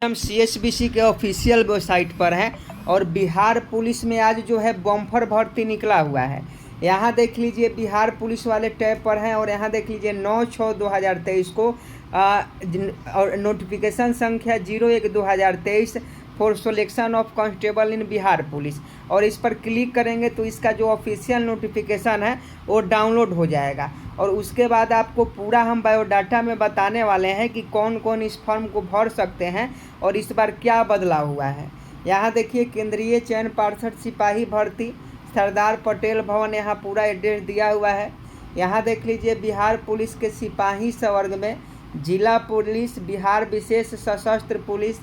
हम सीएसबीसी के official website पर हैं और बिहार पुलिस में आज जो है बम्पर भर्ती निकला हुआ है। यहाँ देख लीजिए बिहार पुलिस वाले टैब पर हैं और यहाँ देख लीजिए 9/6/2023 को और नोटिफिकेशन संख्या 01/2023 for selection of constable in Bihar police, और इस पर क्लिक करेंगे तो इसका जो ऑफिशियल नोटिफिकेशन है वो डाउनलोड हो जाएगा। और उसके बाद आपको पूरा हम बायोडाटा में बताने वाले हैं कि कौन कौन इस फॉर्म को भर सकते हैं और इस बार क्या बदलाव हुआ है। यहाँ देखिए केंद्रीय चयन पार्षद सिपाही भर्ती सरदार पटेल भवन, यहाँ पूरा एड्रेस दिया हुआ है। यहाँ देख लीजिए बिहार पुलिस के सिपाही संवर्ग में जिला पुलिस, बिहार विशेष सशस्त्र पुलिस,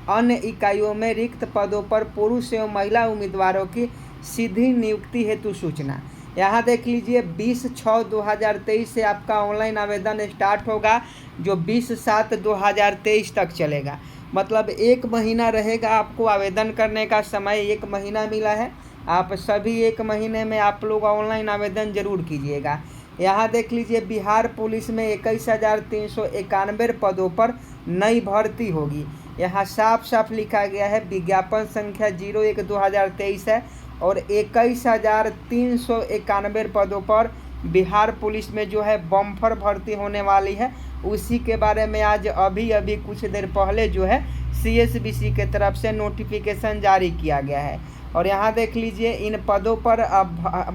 अन्य इकाइयों में रिक्त पदों पर पुरुष एवं महिला उम्मीदवारों की सीधी नियुक्ति हेतु सूचना। यहाँ देख लीजिए 20/6/2023 से आपका ऑनलाइन आवेदन स्टार्ट होगा, जो 20/7/2023 तक चलेगा। मतलब 1 महीना रहेगा आपको आवेदन करने का समय, 1 महीना मिला है। आप सभी 1 महीने में आप लोग ऑनलाइन आवेदन जरूर कीजिएगा। यहाँ देख लीजिए बिहार पुलिस में 21,391 पदों पर नई भर्ती होगी। यहाँ साफ साफ लिखा गया है, विज्ञापन संख्या 01/2023 है और 21,391 पदों पर बिहार पुलिस में जो है बम्पर भर्ती होने वाली है। उसी के बारे में आज अभी कुछ देर पहले जो है सीएसबीसी के तरफ से नोटिफिकेशन जारी किया गया है। और यहाँ देख लीजिए इन पदों पर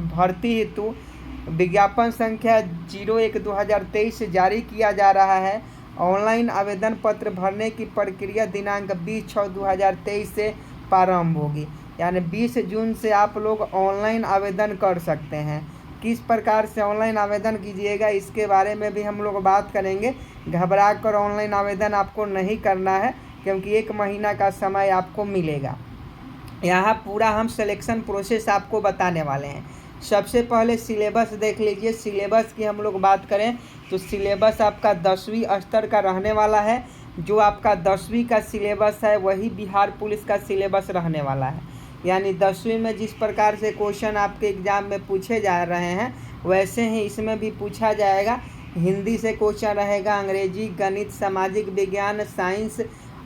भर्ती हेतु विज्ञापन संख्या 01/2023 जारी किया जा रहा है। ऑनलाइन आवेदन पत्र भरने की प्रक्रिया दिनांक 20/6/2023 से प्रारंभ होगी, यानी 20 जून से आप लोग ऑनलाइन आवेदन कर सकते हैं। किस प्रकार से ऑनलाइन आवेदन कीजिएगा इसके बारे में भी हम लोग बात करेंगे। घबरा कर ऑनलाइन आवेदन आपको नहीं करना है, क्योंकि 1 महीना का समय आपको मिलेगा। यहाँ पूरा हम सिलेक्शन प्रोसेस आपको बताने वाले हैं। सबसे पहले सिलेबस देख लीजिए। सिलेबस की हम लोग बात करें तो सिलेबस आपका 10वीं स्तर का रहने वाला है। जो आपका 10वीं का सिलेबस है वही बिहार पुलिस का सिलेबस रहने वाला है। यानी 10वीं में जिस प्रकार से क्वेश्चन आपके एग्ज़ाम में पूछे जा रहे हैं वैसे ही इसमें भी पूछा जाएगा। हिंदी से क्वेश्चन रहेगा, अंग्रेजी, गणित, सामाजिक विज्ञान, साइंस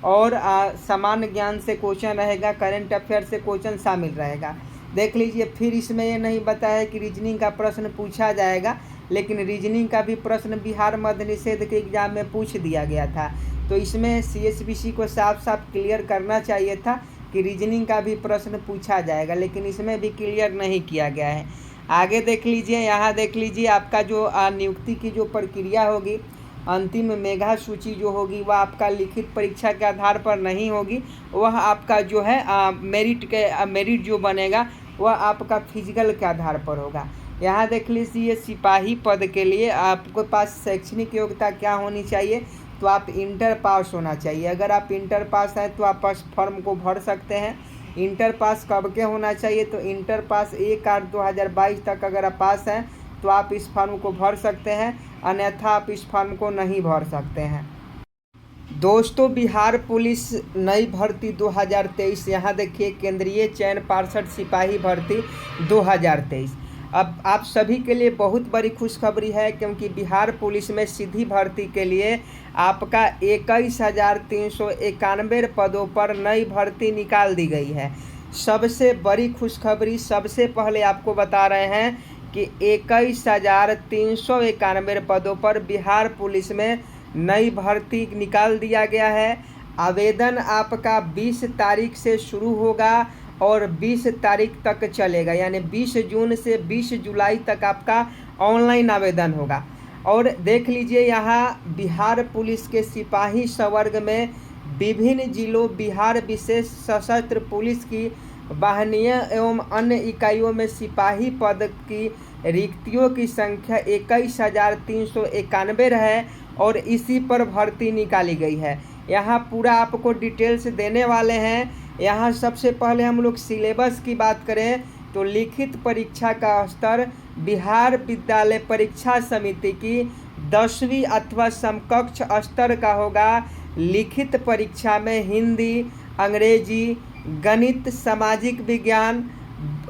और सामान्य ज्ञान से क्वेश्चन रहेगा, करंट अफेयर से क्वेश्चन शामिल रहेगा। देख लीजिए फिर इसमें ये नहीं बताया कि रीजनिंग का प्रश्न पूछा जाएगा, लेकिन रीजनिंग का भी प्रश्न बिहार मद्य निषेध के एग्ज़ाम में पूछ दिया गया था। तो इसमें सीएसबीसी को साफ साफ क्लियर करना चाहिए था कि रीजनिंग का भी प्रश्न पूछा जाएगा, लेकिन इसमें भी क्लियर नहीं किया गया है। आगे देख लीजिए, यहाँ देख लीजिए आपका जो नियुक्ति की जो प्रक्रिया होगी, अंतिम मेधा सूची जो होगी वह आपका लिखित परीक्षा के आधार पर नहीं होगी। वह आपका जो है मेरिट जो बनेगा वह आपका फिजिकल के आधार पर होगा। यहाँ देख लीजिए सिपाही पद के लिए आपके पास शैक्षणिक योग्यता क्या होनी चाहिए, तो आप इंटर पास होना चाहिए। अगर आप इंटर पास हैं तो आप फॉर्म को भर सकते हैं। इंटर पास कब के होना चाहिए, तो इंटर पास 1/8/2022 तक अगर आप पास हैं तो आप इस फॉर्म को भर सकते हैं, अन्यथा आप इस फॉर्म को नहीं भर सकते हैं। दोस्तों बिहार पुलिस नई भर्ती 2023, यहाँ देखिए केंद्रीय चयन पार्षद सिपाही भर्ती 2023। अब आप सभी के लिए बहुत बड़ी खुशखबरी है, क्योंकि बिहार पुलिस में सीधी भर्ती के लिए आपका 21,391 पदों पर नई भर्ती निकाल दी गई है। सबसे बड़ी खुशखबरी सबसे पहले आपको बता रहे हैं कि 21,391 पदों पर बिहार पुलिस में नई भर्ती निकाल दिया गया है। आवेदन आपका 20 तारीख से शुरू होगा और 20 तारीख तक चलेगा, यानी 20 जून से 20 जुलाई तक आपका ऑनलाइन आवेदन होगा। और देख लीजिए यहाँ बिहार पुलिस के सिपाही संवर्ग में विभिन्न जिलों बिहार विशेष सशस्त्र पुलिस की वाहनीय एवं अन्य इकाइयों में सिपाही पद की रिक्तियों की संख्या 21,391 है और इसी पर भर्ती निकाली गई है। यहाँ पूरा आपको डिटेल्स देने वाले हैं। यहाँ सबसे पहले हम लोग सिलेबस की बात करें तो लिखित परीक्षा का स्तर बिहार विद्यालय परीक्षा समिति की 10वीं अथवा समकक्ष स्तर का होगा। लिखित परीक्षा में हिंदी, अंग्रेजी, गणित, सामाजिक विज्ञान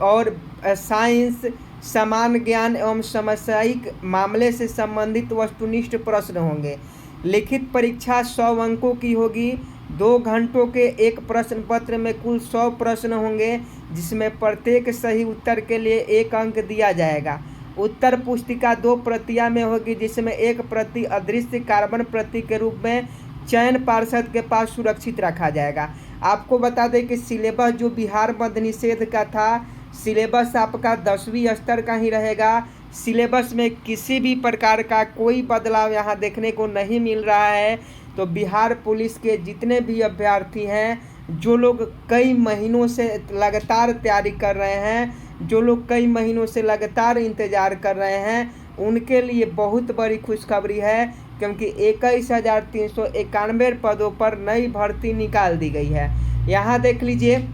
और साइंस, सामान्य ज्ञान एवं समसामयिक मामले से संबंधित वस्तुनिष्ठ प्रश्न होंगे। लिखित परीक्षा 100 अंकों की होगी, 2 घंटों के एक प्रश्न पत्र में कुल 100 प्रश्न होंगे, जिसमें प्रत्येक सही उत्तर के लिए 1 अंक दिया जाएगा। उत्तर पुस्तिका 2 प्रतियां में होगी, जिसमें 1 प्रति अदृश्य कार्बन प्रति के रूप में चयन पार्षद के पास सुरक्षित रखा जाएगा। आपको बता दें कि सिलेबस जो बिहार मद्य निषेध का था, सिलेबस आपका 10वीं स्तर का ही रहेगा। सिलेबस में किसी भी प्रकार का कोई बदलाव यहाँ देखने को नहीं मिल रहा है। तो बिहार पुलिस के जितने भी अभ्यर्थी हैं, जो लोग कई महीनों से लगातार तैयारी कर रहे हैं, जो लोग कई महीनों से लगातार इंतज़ार कर रहे हैं, उनके लिए बहुत बड़ी खुशखबरी है, क्योंकि 21,391 पदों पर नई भर्ती निकाल दी गई है। यहाँ देख लीजिए,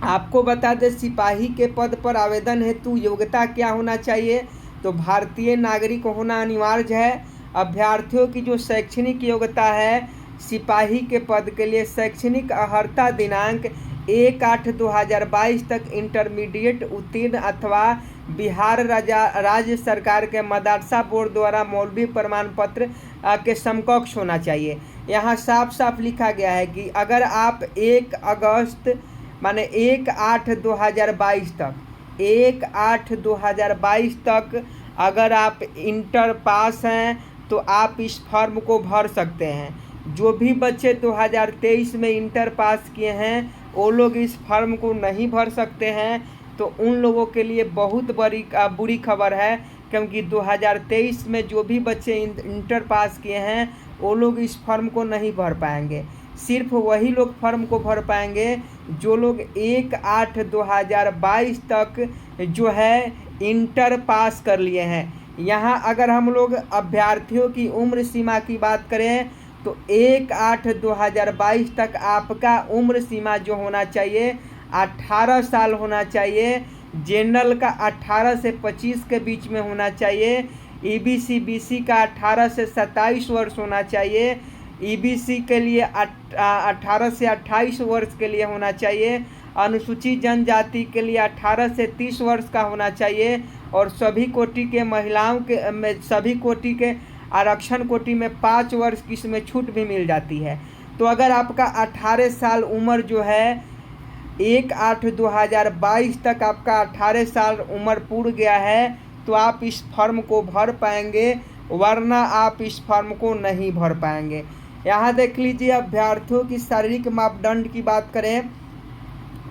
आपको बता दें सिपाही के पद पर आवेदन हेतु योग्यता क्या होना चाहिए, तो भारतीय नागरिक होना अनिवार्य है। अभ्यर्थियों की जो शैक्षणिक योग्यता है सिपाही के पद के लिए, शैक्षणिक अर्हता दिनांक 1/8/2022 तक इंटरमीडिएट उत्तीर्ण अथवा बिहार राज्य सरकार के मदरसा बोर्ड द्वारा मौलवी प्रमाण पत्र के समकक्ष होना चाहिए। यहाँ साफ साफ लिखा गया है कि अगर आप 1/8/2022 तक 1/8/2022 तक अगर आप इंटर पास हैं तो आप इस फॉर्म को भर सकते हैं। जो भी बच्चे 2023 में इंटर पास किए हैं वो लोग इस फॉर्म को नहीं भर सकते हैं, तो उन लोगों के लिए बहुत बुरी खबर है, क्योंकि 2023 में जो भी बच्चे इंटर पास किए हैं वो लोग इस फॉर्म को नहीं भर पाएंगे। सिर्फ वही लोग फॉर्म को भर पाएंगे जो लोग 1/8/2022 तक जो है इंटर पास कर लिए हैं। यहाँ अगर हम लोग अभ्यर्थियों की उम्र सीमा की बात करें तो 1/8/2022 तक आपका उम्र सीमा जो होना चाहिए 18 साल होना चाहिए। जनरल का 18 से 25 के बीच में होना चाहिए। ईबीसी बीसी का 18 से 27 वर्ष होना चाहिए। ईबीसी के लिए 18 से 28 वर्ष के लिए होना चाहिए। अनुसूचित जनजाति के लिए 18 से 30 वर्ष का होना चाहिए। और सभी कोटि के महिलाओं के में सभी कोटि के आरक्षण कोटि में 5 वर्ष की इसमें छूट भी मिल जाती है। तो अगर आपका 18 साल उम्र जो है 1/8/2022 तक आपका 18 साल उम्र पूर्ण गया है तो आप इस फॉर्म को भर पाएंगे, वरना आप इस फॉर्म को नहीं भर पाएंगे। यहाँ देख लीजिए, अभ्यर्थियों की शारीरिक मापदंड की बात करें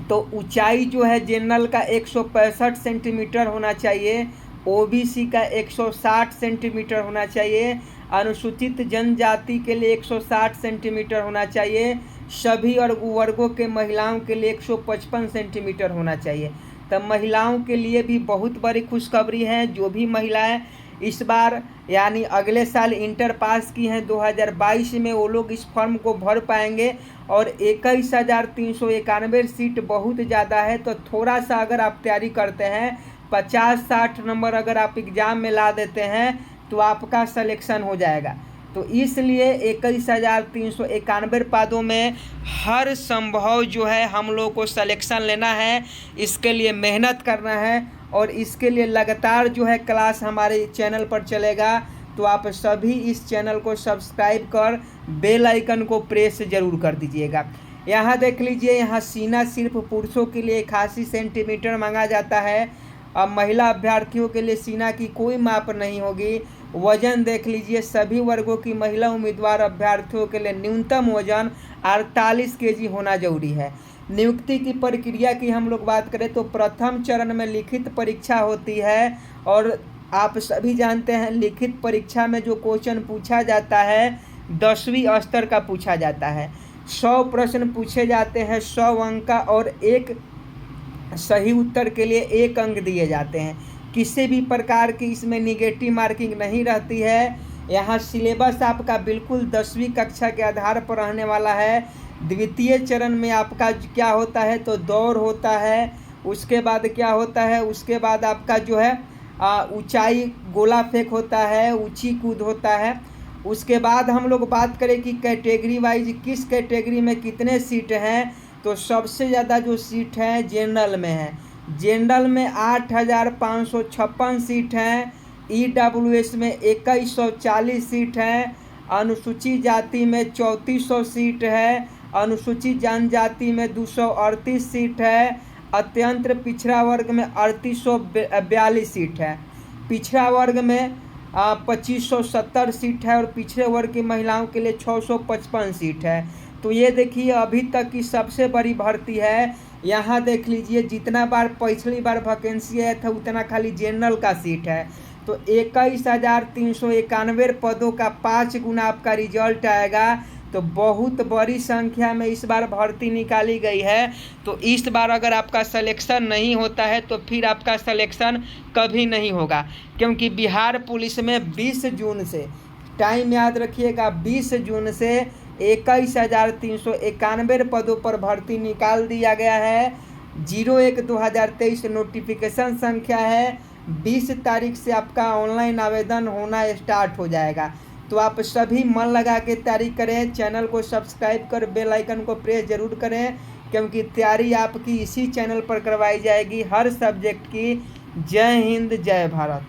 तो ऊंचाई जो है जनरल का 165 सेंटीमीटर होना चाहिए। ओबीसी का 160 सेंटीमीटर होना चाहिए। अनुसूचित जनजाति के लिए 160 सेंटीमीटर होना चाहिए। सभी वर्गों के महिलाओं के लिए 155 सेंटीमीटर होना चाहिए। तब महिलाओं के लिए भी बहुत बड़ी खुशखबरी है। जो भी महिलाएं इस बार यानी अगले साल इंटर पास की हैं 2022 में, वो लोग इस फॉर्म को भर पाएंगे। और 21,391 सीट बहुत ज़्यादा है, तो थोड़ा सा अगर आप तैयारी करते हैं 50-60 नंबर अगर आप एग्ज़ाम में ला देते हैं तो आपका सिलेक्शन हो जाएगा। तो इसलिए 21,391 पदों में हर संभव जो है हम लोग को सिलेक्शन लेना है, इसके लिए मेहनत करना है। और इसके लिए लगातार जो है क्लास हमारे चैनल पर चलेगा, तो आप सभी इस चैनल को सब्सक्राइब कर बेल आइकन को प्रेस ज़रूर कर दीजिएगा। यहाँ देख लीजिए, यहाँ सीना सिर्फ पुरुषों के लिए 81 सेंटीमीटर मांगा जाता है। अब महिला अभ्यर्थियों के लिए सीना की कोई माप नहीं होगी। वजन देख लीजिए, सभी वर्गों की महिला उम्मीदवार अभ्यर्थियों के लिए न्यूनतम वजन 48 kg होना जरूरी है। नियुक्ति की प्रक्रिया की हम लोग बात करें तो प्रथम चरण में लिखित परीक्षा होती है। और आप सभी जानते हैं लिखित परीक्षा में जो क्वेश्चन पूछा जाता है 10वीं स्तर का पूछा जाता है। 100 प्रश्न पूछे जाते हैं, 100 अंक का, और एक सही उत्तर के लिए 1 अंक दिए जाते हैं। किसी भी प्रकार की इसमें निगेटिव मार्किंग नहीं रहती है। यहाँ सिलेबस आपका बिल्कुल 10वीं कक्षा के आधार पर रहने वाला है। द्वितीय चरण में आपका क्या होता है तो दौड़ होता है। उसके बाद क्या होता है, उसके बाद आपका जो है ऊंचाई गोला फेंक होता है, ऊंची कूद होता है। उसके बाद हम लोग बात करें कि कैटेगरी वाइज किस कैटेगरी में कितने सीट हैं, तो सबसे ज़्यादा जो सीट है जनरल में है। जनरल में 8,556 सीट हैं। EWS में 2140 सीट हैं। अनुसूचित जाति में 3400 सीट है। अनुसूचित जनजाति में 238 सीट है, अत्यंत पिछड़ा वर्ग में 3842 सीट है, पिछड़ा वर्ग में 2570 सीट है और पिछड़े वर्ग की महिलाओं के लिए 655 सीट है। तो ये देखिए अभी तक की सबसे बड़ी भर्ती है। यहाँ देख लीजिए जितना बार पिछली बार वैकेंसी आया था उतना खाली जनरल का सीट है। तो 21,391 पदों का 5 गुना आपका रिजल्ट आएगा। तो बहुत बड़ी संख्या में इस बार भर्ती निकाली गई है। तो इस बार अगर आपका सिलेक्शन नहीं होता है तो फिर आपका सिलेक्शन कभी नहीं होगा, क्योंकि बिहार पुलिस में 20 जून से, टाइम याद रखिएगा, 20 जून से 21,391 पदों पर भर्ती निकाल दिया गया है। 01/2023 नोटिफिकेशन संख्या है। 20 तारीख से आपका ऑनलाइन आवेदन होना स्टार्ट हो जाएगा। तो आप सभी मन लगा के तैयारी करें, चैनल को सब्सक्राइब कर बेल आइकन को प्रेस जरूर करें, क्योंकि तैयारी आपकी इसी चैनल पर करवाई जाएगी हर सब्जेक्ट की। जय हिंद, जय भारत।